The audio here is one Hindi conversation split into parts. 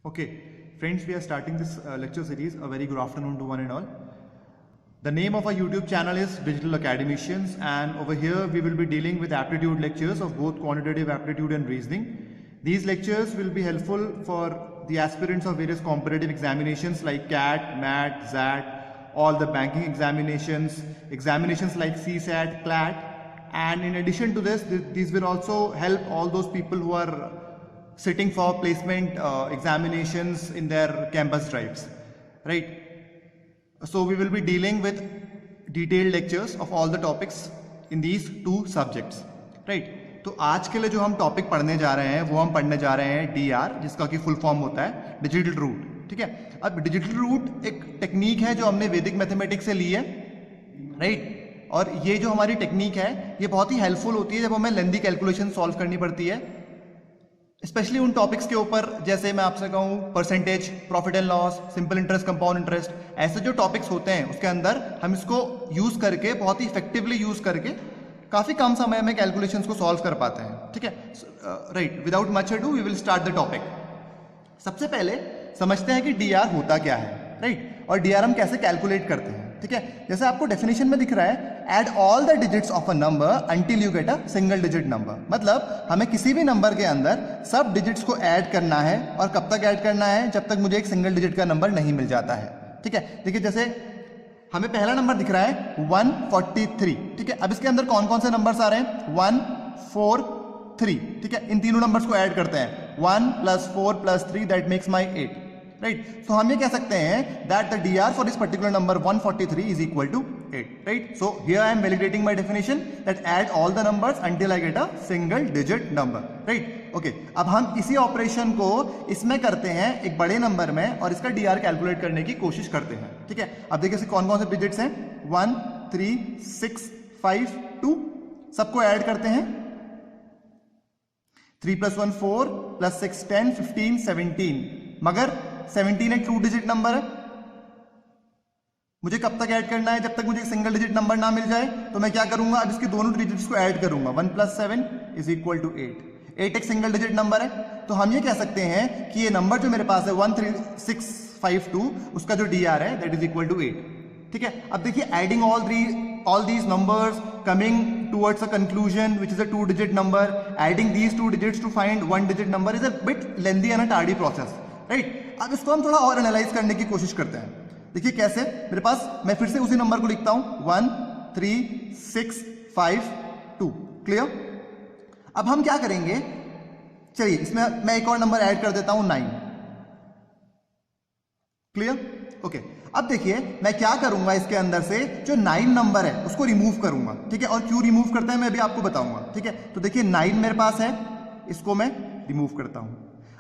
Okay, friends, we are starting this lecture series. A very good afternoon to one and all. The name of our YouTube channel is Digital Academicians, and over here we will be dealing with aptitude lectures of both quantitative aptitude and reasoning. These lectures will be helpful for the aspirants of various competitive examinations like CAT, MAT, XAT, all the banking examinations, examinations like CSAT, CLAT, and in addition to this, these will also help all those people who are sitting for placement examinations in their campus drives, right? So we will be dealing with detailed lectures of all the topics in these two subjects, right? तो आज के लिए जो हम टॉपिक पढ़ने जा रहे हैं वो हम पढ़ने जा रहे हैं DR, जिसका कि फुल फॉर्म होता है डिजिटल रूट, ठीक है। अब डिजिटल रूट एक टेक्निक है जो हमने वैदिक मैथमेटिक्स से ली है, राइट? और ये जो हमारी टेक्निक है ये बहुत ही हेल्पफुल होती है जब हमें लेंथी कैलकुलेशन सॉल्व करनी पड़ती है, स्पेशली उन टॉपिक्स के ऊपर जैसे मैं आपसे कहूँ percentage, profit and loss, simple interest, compound interest, ऐसे जो टॉपिक्स होते हैं उसके अंदर हम इसको यूज करके बहुत ही इफेक्टिवली यूज करके काफी कम समय में कैलकुलेशंस को सॉल्व कर पाते हैं, ठीक है, right. Without much ado we will start the topic. सबसे पहले समझते हैं कि DR होता क्या है, राइट, और DR हम कैसे कैलकुलेट करते हैं, ठीक है। जैसे आपको डेफिनेशन में दिख रहा है, add all the digits of a number until you get a single digit number. मतलब हमें किसी भी नंबर के अंदर सब डिजिट्स को ऐड करना है, और कब तक ऐड करना है, जब तक मुझे एक सिंगल डिजिट का नंबर नहीं मिल जाता है, ठीक है। देखिए जैसे हमें पहला नंबर दिख रहा है 143, ठीक है। अब इसके अंदर कौन कौन से नंबर्स आ रहे हैं, 1, 4, 3, ठीक है। इन तीनों नंबर्स को ऐड करते हैं, 1 + 4 + 3 that makes my 8, right. So हम ये कह सकते हैं that the DR for this particular number 143 is equal to 8, right. So here I am validating my definition that add all the numbers until I get a single digit number, right. Okay, अब हम इसी ऑपरेशन को इसमें करते हैं एक बड़े नंबर में और इसका DR कैलकुलेट करने की कोशिश करते हैं, ठीक है। अब देखिए कौन कौन से डिजिट्स हैं, 1, 3, 6, 5, 2, सबको ऐड करते हैं। 3 + 1 4 + 6 10 15 17, मगर 17 एक 2 डिजिट नंबर है। मुझे कब तक ऐड करना है, जब तक मुझे सिंगल डिजिट नंबर ना मिल जाए। तो मैं क्या करूंगा, अब इसके दोनों डिजिट्स को ऐड करूंगा, 1 + 7 = 8। 8 एक सिंगल डिजिट नंबर है, तो हम ये कह सकते हैं कि ये नंबर जो मेरे पास है 13652, उसका जो DR है दैट इज इक्वल टू 8, ठीक है। अब देखिए adding all these numbers coming towards a conclusion which is a 2 digit number, adding these 2 digits to find 1 digit number is a bit lengthy and a tardy process, right? अब इसको हम थोड़ा और एनालाइज करने की कोशिश करते हैं। देखिए कैसे, मेरे पास मैं फिर से उसी नंबर को लिखता हूं, 1 3 6 5 2, क्लियर। अब हम क्या करेंगे, चलिए इसमें मैं एक और नंबर ऐड कर देता हूं, 9, क्लियर। ओके, अब देखिए मैं क्या करूंगा, इसके अंदर से जो 9 नंबर है उसको रिमूव करूंगा, ठीक है। और क्यों रिमूव करते हैं मैं भी आपको बताऊंगा, ठीक है। तो देखिए 9 मेरे पास है, इसको मैं रिमूव करता हूं।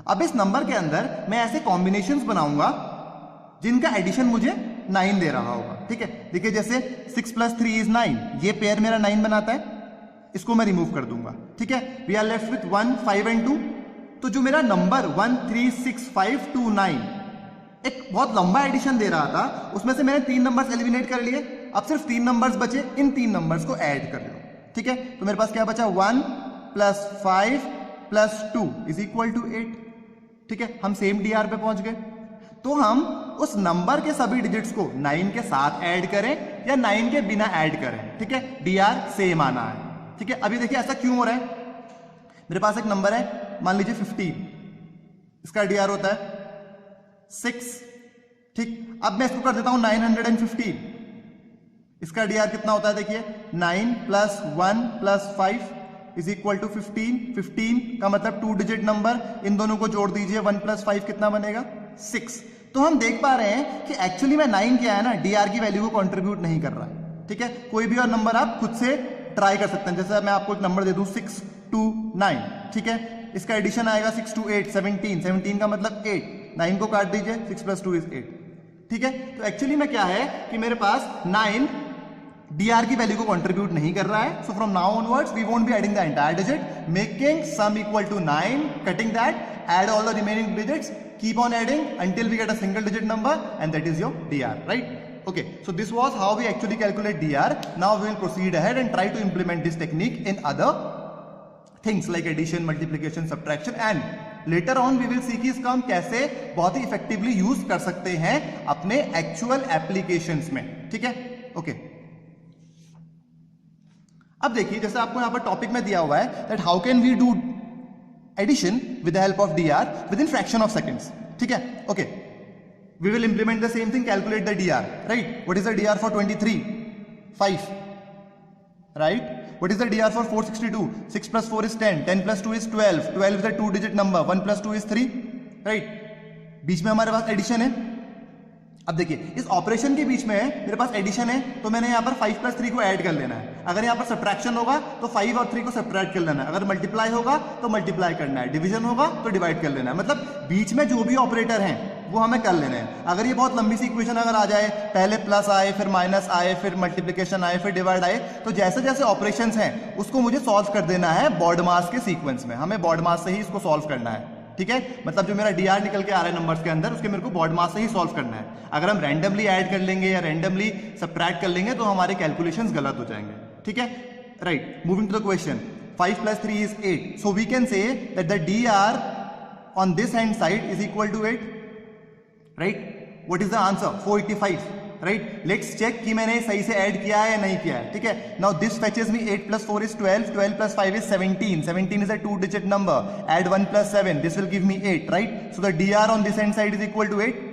अब इस नंबर के अंदर मैं ऐसे कॉम्बिनेशंस बनाऊंगा जिनका एडिशन मुझे 9 दे रहा होगा, ठीक है। देखिए जैसे 6 + 3 = 9, ये पेयर मेरा 9 बनाता है, इसको मैं रिमूव कर दूंगा, ठीक है। वी आर लेफ्ट विथ 1 5 और 2। तो जो मेरा नंबर 1 3 6 5 2 9 एक बहुत लंबा एडिशन दे रहा था, उसमें से मैंने 3 नंबर्स एलिमिनेट कर लिए। अब सिर्फ 3 नंबर्स बचे, इन 3 नंबर्स को ऐड कर लो, ठीक है। तो मेरे पास क्या बचा, 1 + 5 + 2 = 8, ठीक है। हम सेम DR पे पहुंच गए। तो हम उस नंबर के सभी डिजिट्स को 9 के साथ ऐड करें या 9 के बिना ऐड करें, ठीक है, DR सेम आना है, ठीक है। अभी देखिए ऐसा क्यों हो रहा है, मेरे पास एक नंबर है, मान लीजिए 15, इसका DR होता है 6, ठीक। अब मैं इसको कर देता हूं 915, इसका DR कितना होता है, देखिए 9 + 1 + 5 = 15। 15 का मतलब 2 डिजिट नंबर, इन दोनों को जोड़ दीजिए, 1 + 5 कितना बनेगा, 6। तो हम देख पा रहे हैं कि एक्चुअली में 9 क्या है ना, DR की वैल्यू को कंट्रीब्यूट नहीं कर रहा है, ठीक है। कोई भी और नंबर आप खुद से ट्राई कर सकते हैं। जैसे मैं आपको एक नंबर दे दूं 6 2 9, ठीक है, इसका एडिशन आएगा 6 2 8 17, 17 का मतलब 8, 9 को काट दीजिए, 6 + 2 = 8, ठीक है। तो एक्चुअली में क्या है कि मेरे पास 9 DR की वैल्यू को कंट्रीब्यूट नहीं कर रहा है। So from now onwards we won't be adding the entire digit, making sum equal to 9, cutting that, add all the remaining digits, keep on adding until we get a single digit number, and that is your DR, right? Okay, so this was how we actually calculate DR. Now we will proceed ahead and try to implement this technique in other things like addition, multiplication, subtraction, and later on we will see कि इसका हम कैसे बहुत ही इफेक्टिवली यूज कर सकते हैं अपने एक्चुअल एप्लीकेशंस में, ठीक है। ओके, अब देखिए जैसे आपको यहां पर टॉपिक में दिया हुआ है that how can we do addition with the help of dr within fraction of seconds, ठीक है। Okay, we will implement the same thing, calculate the dr, right? What is the dr for 23? 5, right? What is the dr for 462? 6 plus 4 is 10, 10 plus 2 is 12, 12 is a 2-digit number, 1 plus 2 is 3, right? बीच में हमारे पास एडिशन है। अब देखिए इस ऑपरेशन के बीच में मेरे पास एडिशन है, तो मैंने यहाँ पर 5 plus 3 को ऐड कर लेना है। अगर यहाँ पर सब्ट्रैक्शन होगा तो 5 और 3 को सब्ट्रैक्ट कर लेना है। अगर मल्टीप्लाई होगा तो मल्टीप्लाई करना है, डिवीजन होगा तो डिवाइड कर लेना है। मतलब बीच में जो भी ऑपरेटर हैं वो हमें कर लेने हैं। अगर ये बहुत लंबी सी इक्वेशन अगर आ जाए, पहले प्लस आए फिर माइनस आए फिर मल्टीप्लिकेशन आए फिर डिवाइड आए, तो जैसे जैसे ऑपरेशंस हैं उसको मुझे सॉल्व कर देना है BODMAS के सीक्वेंस में। हमें BODMAS से ही इसको सॉल्व करना है, ठीक है। मतलब जो मेरा dr निकल के आ रहा है नंबर्स के अंदर, उसके मेरे को BODMAS से ही सॉल्व करना है। अगर हम रैंडमली ऐड कर लेंगे या रैंडमली सब्ट्रैक्ट कर लेंगे तो हमारे कैलकुलेशंस गलत हो जाएंगे, ठीक है। Right, moving to the question, 5 plus 3 is 8, so we can say that the dr on this hand side is equal to 8, right? What is the answer? 485, right? Let's check कि मैंने सही से ऐड किया है या नहीं किया है, ठीक है। Now this fetches me 8 plus 4 is 12, 12 plus 5 is 17, 17 is a 2-digit number, add 1 plus 7, this will give me 8, right? So the dr on this hand side is equal to 8,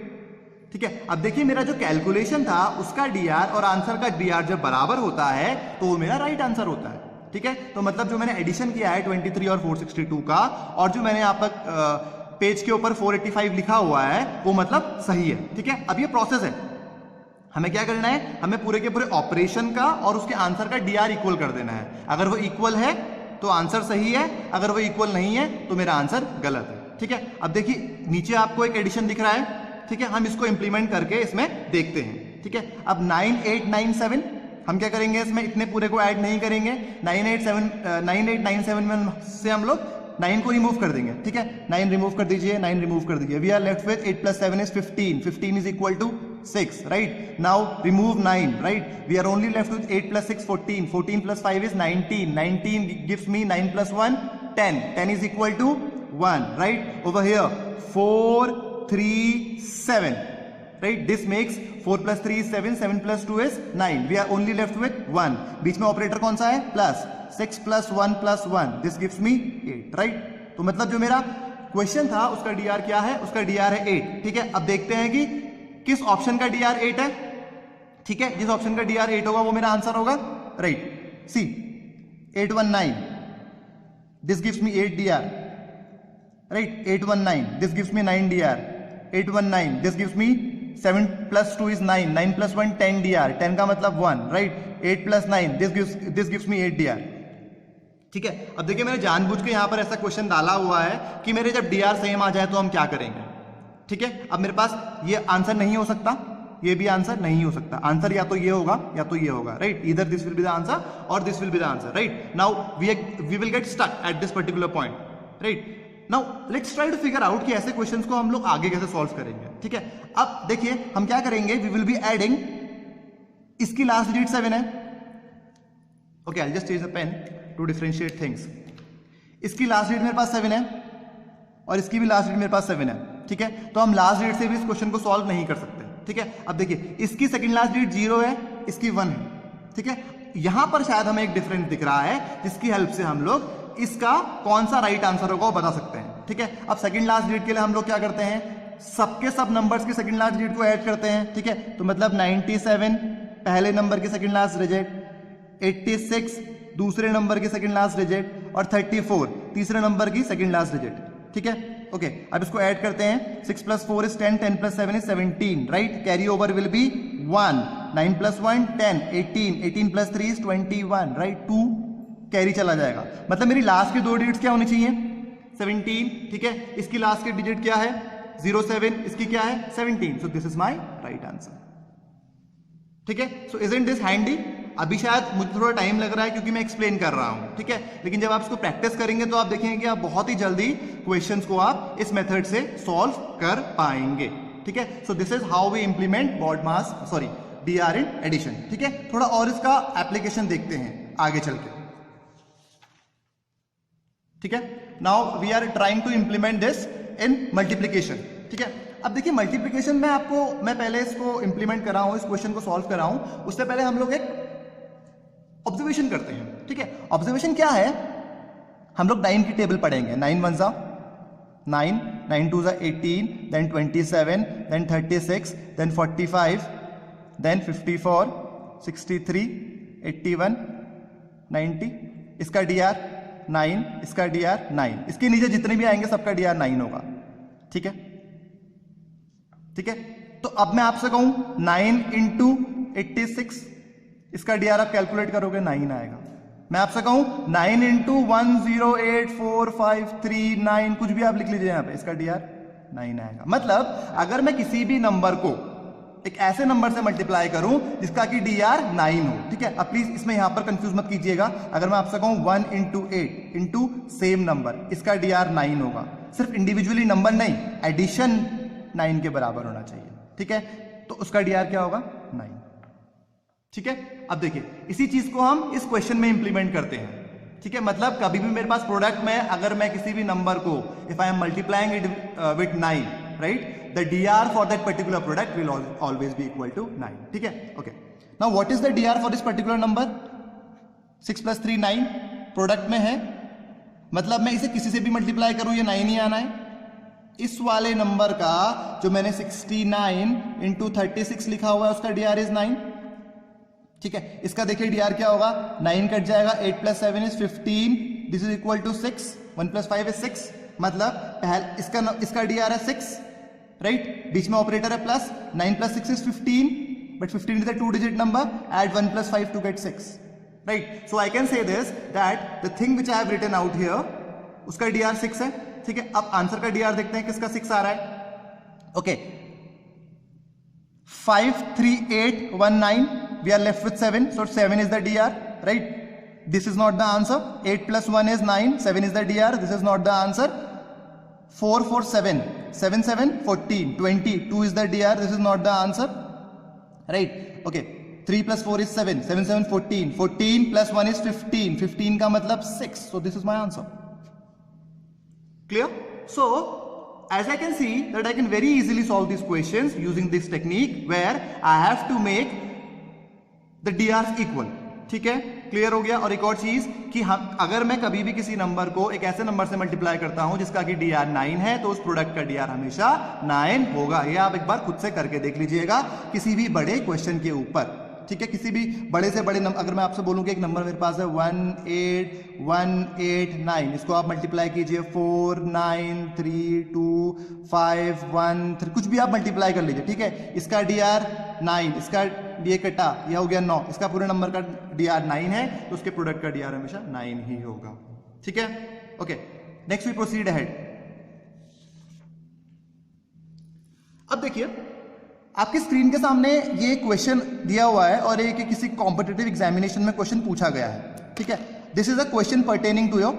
ठीक है। अब देखिए मेरा जो कैलकुलेशन था उसका dr और आंसर का dr जब बराबर होता है तो वो मेरा राइट आंसर होता है, ठीक है। तो मतलब जो मैंने एडिशन किया है 23 और 462 का, और जो मैंने यहाँ पर पेज के ऊपर 485 लिखा हुआ है वो मतलब सही है, ठीक है। अब ये प्रोसेस है, हमें क्या करना है, हमें पूरे के पूरे ऑपरेशन का और उसके आंसर का dr इक्वल कर देना है। अगर वो इक्वल है तो आंसर सही है, अगर वो इक्वल नहीं है तो मेरा आंसर गलत है, ठीक है। अब देखिए नीचे आपको एक एडिशन दिख रहा है, ठीक है। हम इसको इंप्लीमेंट करके इसमें देखते हैं, ठीक है। अब 9897 हम क्या करेंगे, इसमें इतने पूरे को ऐड नहीं करेंगे। 9897 में से हम लोग 9 को रिमूव कर देंगे, ठीक है। 9 रिमूव कर दीजिए, 9 रिमूव कर दीजिए। We are left with 8 plus 7 is 15, 15 is equal to 6, right? Now remove 9, right? We are only left with 8 plus 6 14, 14 plus 5 is 19, 19 gives me 9 plus 1 10, 10 is equal to 1, right? Over here 4 3 7, right? This makes 4 plus 3 is 7, 7 plus 2 is 9. We are only left with 1. बीच में ऑपरेटर कौन सा है, plus. 6 plus 1 plus 1, this gives me 8, right? तो मतलब जो मेरा क्वेश्चन था उसका dr क्या है, उसका dr है 8, ठीक है। अब देखते हैं कि किस ऑप्शन का dr 8 है, ठीक है। जिस ऑप्शन का dr 8 होगा वो मेरा आंसर होगा, right. See 819, this gives me 8 dr, right? 819, this gives me 9 dr, 819, this gives me 7 plus 2 is 9, 9 plus 1 10 dr, 10 का मतलब 1, right? 8 plus 9, this gives me 8 dr, ठीक है। अब देखिए मैंने जानबूझ के यहां पर ऐसा क्वेश्चन डाला हुआ है कि मेरे जब dr सेम आ जाए तो हम क्या करेंगे, ठीक है। अब मेरे पास ये आंसर नहीं हो सकता, ये भी आंसर नहीं हो सकता। आंसर या तो ये होगा या तो ये होगा, right? Either this will be the answer और this will be the answer, right? Now we will get stuck at this particular point, right? Now let's try to figure out कि ऐसे क्वेश्चंस को हम लोग आगे कैसे सॉल्व करेंगे, ठीक है। अब देखिए हम क्या करेंगे, वी विल बी एडिंग, इसकी लास्ट डिजिट 7 है, okay, I just change the pen to differentiate things. इसकी लास्ट डिजिट मेरे पास 7 है और इसकी भी लास्ट डिजिट मेरे पास 7 है, ठीक है। तो हम लास्ट डिजिट से भी इस क्वेश्चन को सॉल्व नहीं कर सकते, ठीक है। अब देखिए इसकी सेकंड लास्ट डिजिट 0 है, इसकी 1 है, ठीक है। यहां पर शायद हमें एक डिफरेंस दिख रहा है जिसकी हेल्प से हम लोग इसका कौन सा राइट आंसर होगा वो बता सकते हैं, ठीक है। अब सेकंड लास्ट डिजिट के लिए हम लोग क्या करते हैं, सबके सब नंबर्स के सेकंड लास्ट डिजिट को ऐड करते हैं, ठीक है। तो मतलब 97 पहले नंबर की सेकंड लास्ट डिजिट, 86 दूसरे नंबर की सेकंड लास्ट डिजिट और 34 तीसरे नंबर की सेकंड लास्ट डिजिट, ठीक है। ओके, अब इसको ऐड करते हैं। 6 plus 4 is 10, 10 plus 7 is 17, right? Carry over will be 1, 9 plus 1 10, 18, 18 plus 3 is 21, right? 2 carry चला जाएगा। मतलब मेरी लास्ट के दो डिजिट्स क्या होनी चाहिए, 17, ठीक है। इसकी लास्ट की डिजिट क्या है 07, इसकी क्या है 17, so this is my right answer, ठीक है। so isn't this handy? अभी शायद मुझे थोड़ा टाइम लग रहा है क्योंकि मैं एक्सप्लेन कर रहा हूं, ठीक है। लेकिन जब आप इसको प्रैक्टिस करेंगे तो आप देखेंगे कि आप बहुत ही जल्दी क्वेश्चंस को आप इस मेथड से सॉल्व कर पाएंगे, ठीक है। So this is how we implement dr in addition, ठीक है। थोड़ा और इसका एप्लीकेशन देखते हैं आगे चल के, ठीक है। Now we are trying to implement this in multiplication, ठीक है। अब देखिए मल्टीप्लीकेशन में मैं पहले इसको इंप्लीमेंट कर रहा हूं, इस क्वेश्चन को सॉल्व कर रहा हूं, उससे पहले हम लोग एक ऑब्जर्वेशन करते हैं, ठीक है। ऑब्जर्वेशन क्या है, हम लोग 9 की टेबल पढ़ेंगे। 9 1 जा 9, 9 2 जा 18, देन 27, देन 36, देन 45, देन 54, 63, 81, 90, इसका DR 9, इसका DR 9, इसके नीचे जितने भी आएंगे सबका DR 9 होगा, ठीक है, ठीक है। तो अब मैं आपसे कहूं 9 इंटू 86, इसका DR आप कैलकुलेट करोगे 9 आएगा। मैं आपसे कहूं 9 इंटू 108453 कुछ भी आप लिख लीजिए यहां पे, इसका DR 9 आएगा। मतलब अगर मैं किसी भी नंबर को एक ऐसे नंबर से मल्टीप्लाई करूं जिसका कि DR 9 हो, ठीक है। अब प्लीज इसमें यहां पर कंफ्यूज मत कीजिएगा। अगर मैं आपसे कहूं 1 इंटू 8 इंटू सेम नंबर, इसका DR 9 होगा। सिर्फ इंडिविजुअली नंबर नहीं, एडिशन 9 के बराबर होना चाहिए, ठीक है। तो उसका DR क्या होगा 9, ठीक है। अब देखिए इसी चीज को हम इस क्वेश्चन में इंप्लीमेंट करते हैं, ठीक है। मतलब कभी भी मेरे पास प्रोडक्ट में अगर मैं किसी भी नंबर को if I am multiplying it with 9, right, the DR for that particular product will always be equal to 9, ठीक है। Okay, now what is the DR for this particular number? 6 + 3 9 product में है, मतलब मैं इसे किसी से भी मल्टीप्लाई करूं ये 9 ही आना है। इस वाले नंबर का जो मैंने 69 इंटू 36 लिखा हुआ है उसका DR इज 9, ठीक है। इसका देखिए DR क्या होगा, 9 कट जाएगा, 8 + 7 is 15, this is equal to 6, 1 + 5 is 6, मतलब इसका DR है 6, राइट, बीच में ऑपरेटर है plus, 9 + 6 is 15, but 15 is a 2-digit number, add 1 + 5 to get 6, right? So I can say this that the thing which I have written out here, उसका DR 6 है, ठीक है। अब आंसर का DR देखते हैं किसका 6 आ रहा है। Okay, 53819, we are left with 7, so 7 is the DR, right? This is not the answer. 8 + 1 is 9, 7 is the DR, this is not the answer. 4 4 7, 7 7 14, 20, 2 is the DR, this is not the answer, right? Okay, 3 + 4 is 7, 7 7 14, 14 + 1 is 15, 15 का मतलब 6, so this is my answer. Clear? So as I can see that I can very easily solve these questions using this technique where I have to make the DRs equal, ठीक है, क्लियर हो गया। और एक और चीज कि हम अगर मैं कभी भी किसी नंबर को एक ऐसे नंबर से मल्टीप्लाई करता हूं जिसका कि DR 9 है तो उस प्रोडक्ट का DR हमेशा 9 होगा। ये आप एक बार खुद से करके देख लीजिएगा किसी भी बड़े क्वेश्चन के ऊपर, ठीक है। किसी भी बड़े से बड़े नंबर, अगर मैं आपसे बोलूं कि एक नंबर मेरे पास है 18189, इसको आप मल्टीप्लाई कीजिए 493251, कुछ भी आप मल्टीप्लाई कर लीजिए, ठीक है। इसका DR 9, इसका ये कटा, यह हो गया 9, इसका पूरे नंबर का DR 9 है तो उसके प्रोडक्ट का DR हमेशा 9 ही होगा, ठीक है। Okay, next we proceed ahead. अब देखिए आपकी स्क्रीन के सामने ये क्वेश्चन दिया हुआ है और एक किसी कॉम्पिटिटिव एग्जामिनेशन में क्वेश्चन पूछा गया है, ठीक है। This is a question pertaining to your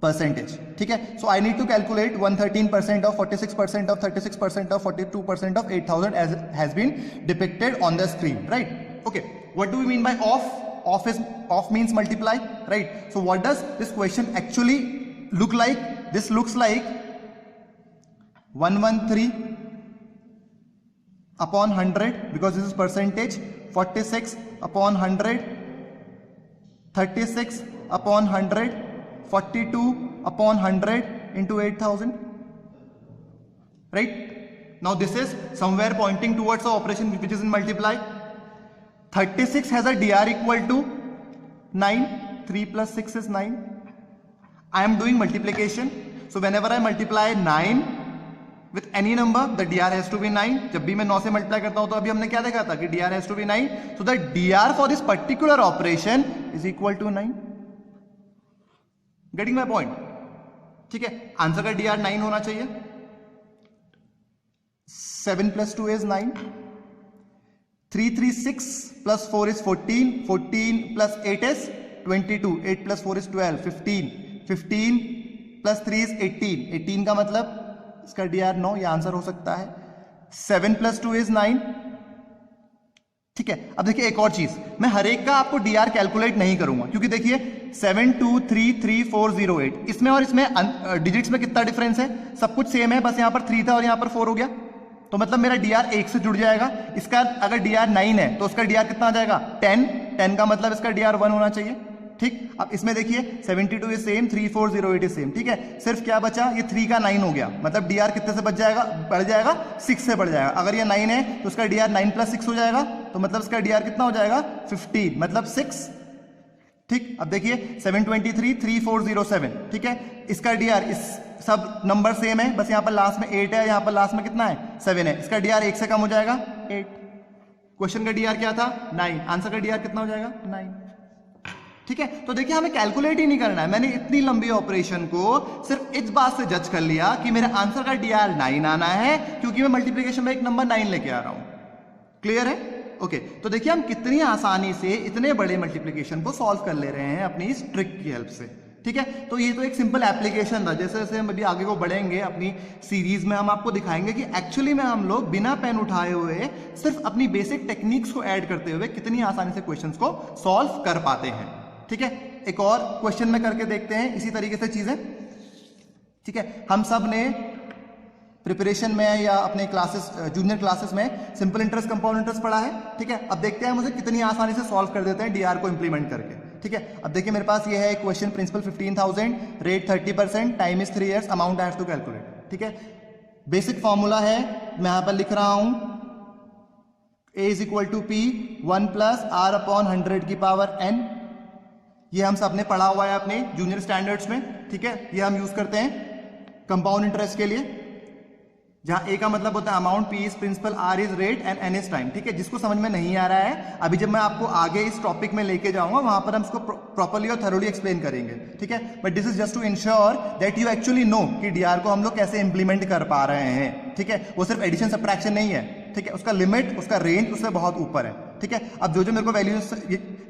percentage, ठीक है। So I need to calculate 113% of 46% of 36% of 42% of 8000 as has been depicted on the screen, right? Okay, what do we mean by off? Off means multiply, right? So what does this question actually look like? This looks like 113 upon 100 because this is percentage, 46 upon 100, 36 upon 100, 42 upon 100 into 8000, right? Now this is somewhere pointing towards the operation which is in multiply. 36 has a DR equal to 9, 3 + 6 is 9. I am doing multiplication, so whenever I multiply 9 with any number the DR has to be 9. जब भी मैं 9 से मल्टीप्लाई करता हूं तो अभी हमने क्या देखा था कि DR has to be 9, so the DR for this particular operation is equal to 9. Getting my point? ठीक है, आंसर का DR 9 होना चाहिए। 7 + 2 is 9, 336 + 4 is 14, 14 + 8 is 22, 8 + 4 is 12, 15, 15 + 3 is 18, 18 का मतलब इसका DR 9, ये आंसर हो सकता है। 7 + 2 is 9, ठीक है, अब देखिए एक और चीज, मैं हर एक का आपको डीआर कैलकुलेट नहीं करूंगा, क्योंकि देखिए 72333408 इसमें और इसमें डिजिट्स में कितना डिफरेंस है, सब कुछ सेम है, बस यहां पर 3 था और यहां पर 4 हो गया, तो मतलब मेरा डीआर 1 से जुड़ जाएगा। इसका अगर डीआर 9 है तो उसका डीआर कितना आ जाएगा 10 का मतलब इसका डीआर 1 होना चाहिए। ठीक, अब इसमें देखिए 72 इज सेम, 3408 इज सेम। ठीक है, सिर्फ क्या बचा, ये 3 का 9 हो गया, मतलब डीआर कितने से बच जाएगा, बढ़ जाएगा 6 से बढ़ जाएगा। अगर ये 9 है तो उसका डीआर 9 + 6 हो जाएगा, तो मतलब इसका डीआर कितना हो जाएगा 15, मतलब 6। ठीक, अब देखिए 7233407, ठीक है, इसका डीआर, इस सब नंबर सेम है, बस यहां पर लास्ट में 8 है, यहां पर लास्ट में कितना है 7 है, इसका डीआर 1 से कम हो जाएगा 8। क्वेश्चन का डीआर क्या था 9, आंसर का डीआर कितना हो जाएगा 9। ठीक है, तो देखिए हमें कैलकुलेट ही नहीं करना है, मैंने इतनी लंबी ऑपरेशन को सिर्फ इस बात से जज कर लिया कि मेरे आंसर का डीआर 9 आना है, क्योंकि मैं मल्टीप्लिकेशन में एक नंबर 9 लेके आ रहा हूं। क्लियर है? ओके, तो देखिए हम कितनी आसानी से इतने बड़े मल्टीप्लिकेशन को सॉल्व कर ले रहे हैं अपनी इस ट्रिक की हेल्प से। ठीक है, तो ये तो एक सिंपल एप्लीकेशन था, जैसे जैसे हम अभी आगे को बढ़ेंगे अपनी सीरीज में हम आपको दिखाएंगे कि एक्चुअली में हम लोग बिना पेन उठाए हुए सिर्फ अपनी बेसिक टेक्निक्स को ऐड करते हुए कितनी आसानी से क्वेश्चंस को सॉल्व कर पाते हैं। ठीक है, एक और क्वेश्चन में करके देखते हैं इसी तरीके से चीजें। ठीक है, हम सब ने प्रिपरेशन में या अपने क्लासेस, जूनियर क्लासेस में सिंपल इंटरेस्ट, कंपाउंड इंटरेस्ट पढ़ा है। ठीक है, अब देखते हैं मुझे कितनी आसानी से सॉल्व कर देते हैं डीआर को इंप्लीमेंट करके। ठीक है, अब देखिए मेरे पास ये है question, principal 15,000, rate 30%, time is 3 years, amount I have to calculate. ठीक है, बेसिक फॉर्मूला है, मैं यहां पर लिख रहा हूं A = P 1 + R/100 की पावर n। ये हम सब ने पढ़ा हुआ है अपने जूनियर स्टैंडर्ड्स में। ठीक है, ये हम यूज करते हैं कंपाउंड इंटरेस्ट के लिए, जहां ए का मतलब होता है amount, P is principal, R is rate and N is time. ठीक है, जिसको समझ में नहीं आ रहा है, अभी जब मैं आपको आगे इस टॉपिक में लेके जाऊंगा वहां पर हम इसको प्रॉपर्ली और थरोली एक्सप्लेन करेंगे। ठीक है, but this is just to ensure that you actually know कि डीआर को हम लोग कैसे इंप्लीमेंट कर पा रहे हैं। ठीक है, वो सिर्फ एडिशन सब्ट्रैक्शन नहीं है। ठीक है, उसका लिमिट, उसका रेंज उससे बहुत ऊपर है। ठीक है, अब जो जो मेरे को वैल्यूज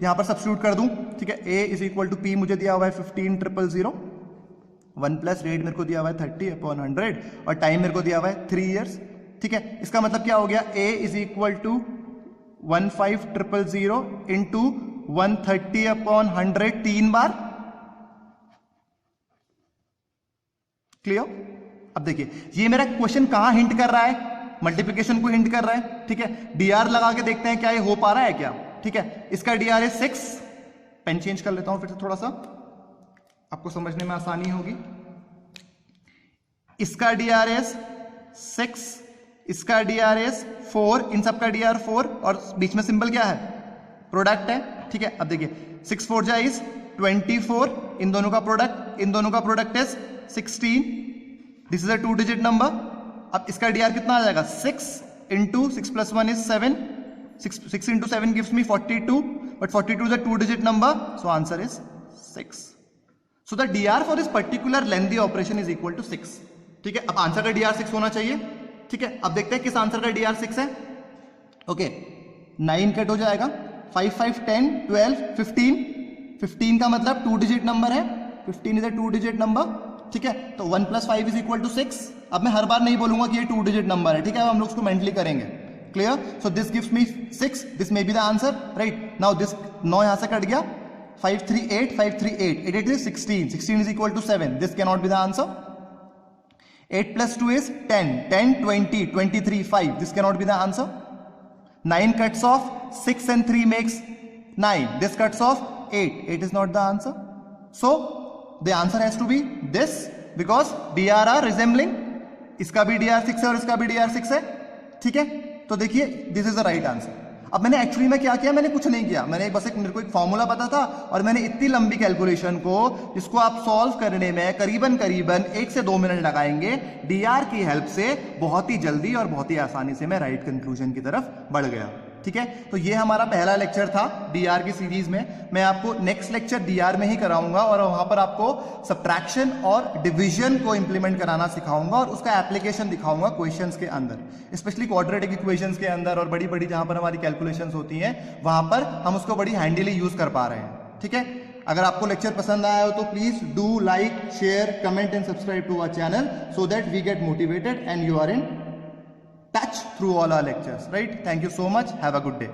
यहां पर सब्स्टिट्यूट कर दूं। ठीक है, A = P मुझे दिया हुआ है 15,000, 1 + रेट मेरे को दिया हुआ है 30/100 और टाइम मेरे को दिया हुआ है 3 years। ठीक है, इसका मतलब क्या हो गया, A = 15,000 इंटू 130/100 3 बार। क्लियर? अब देखिए ये मेरा क्वेश्चन कहां हिंट कर रहा है, मल्टीप्लिकेशन को हिंट कर रहा है। ठीक है, डीआर लगा के देखते हैं क्या ये हो पा रहा है क्या। ठीक है, इसका डीआर है 6, पेन चेंज कर लेता हूं फिर से थोड़ा सा, आपको समझने में आसानी होगी। इसका डीआर इज 6, इसका डीआर इज 4, इन सब का डीआर 4 और बीच में सिंबल क्या है, प्रोडक्ट है। ठीक है, अब देखिए 6 4 जा इज 24, इन दोनों का product is 16, this is a 2 digit number. अब इसका डीआर कितना आ जाएगा 6 into 6 + 1 is 7, 6 into 7 gives me 42, but 42 is a 2 digit number, so answer is 6. So the DR for this particular lengthy operation is equal to 6. ठीक है, अब आंसर का डीआर 6 होना चाहिए। ठीक है, अब देखते हैं किस आंसर का डीआर 6 है। ओके, 9 कट हो जाएगा, 5 5 10 12 15, 15 का मतलब 2 digit नंबर है, 15 is a 2 digit नंबर। ठीक है, तो 1 + 5 = 6। अब मैं हर बार नहीं बोलूंगा कि ये 2 digit नंबर है। ठीक है, अब हम लोग उसको मेंटली करेंगे। Clear? So this gives me 6, this may be the answer, right. Now this 9 यहां से कट गया, 5 3 8 5 3 8 8 8 is 16, 16 is equal to 7, this cannot be the answer। 8 + 2 is 10, 10 20 23 5, this cannot be the answer। 9 cuts off, 6 and 3 makes 9, this cuts off 8, 8 is not the answer। So the answer has to be this, because DR are resembling, इसका भी DR 6 है और इसका भी DR 6 है। ठीक है, तो देखिए this is the right answer. अब मैंने एक्चुअली में क्या किया, मैंने कुछ नहीं किया, मैंने बस मेरे को एक फॉर्मूला पता था और मैंने इतनी लंबी कैलकुलेशन को, जिसको आप सॉल्व करने में करीबन 1 से 2 मिनट लगाएंगे, डीआर की हेल्प से बहुत ही जल्दी और बहुत ही आसानी से मैं राइट कंक्लूजन की तरफ बढ़ गया। ठीक है, तो ये हमारा पहला लेक्चर था डीआर की सीरीज में। मैं आपको नेक्स्ट लेक्चर डीआर में ही कराऊंगा और वहां पर आपको सब्ट्रैक्शन और डिवीजन को इंप्लीमेंट कराना सिखाऊंगा और उसका एप्लीकेशन दिखाऊंगा क्वेश्चंस के अंदर, स्पेशली क्वाड्रेटिक इक्वेशंस के अंदर और बड़ी बड़ी जहां पर हमारी कैलकुलेशंस होती हैं, वहां पर हम उसको बड़ी हैंडीली यूज कर पा रहे हैं। ठीक है, अगर आपको लेक्चर पसंद आया हो तो please do like, share, comment and subscribe to our channel so that we get motivated and you are in touch through all our lectures, right? Thank you so much. Have a good day.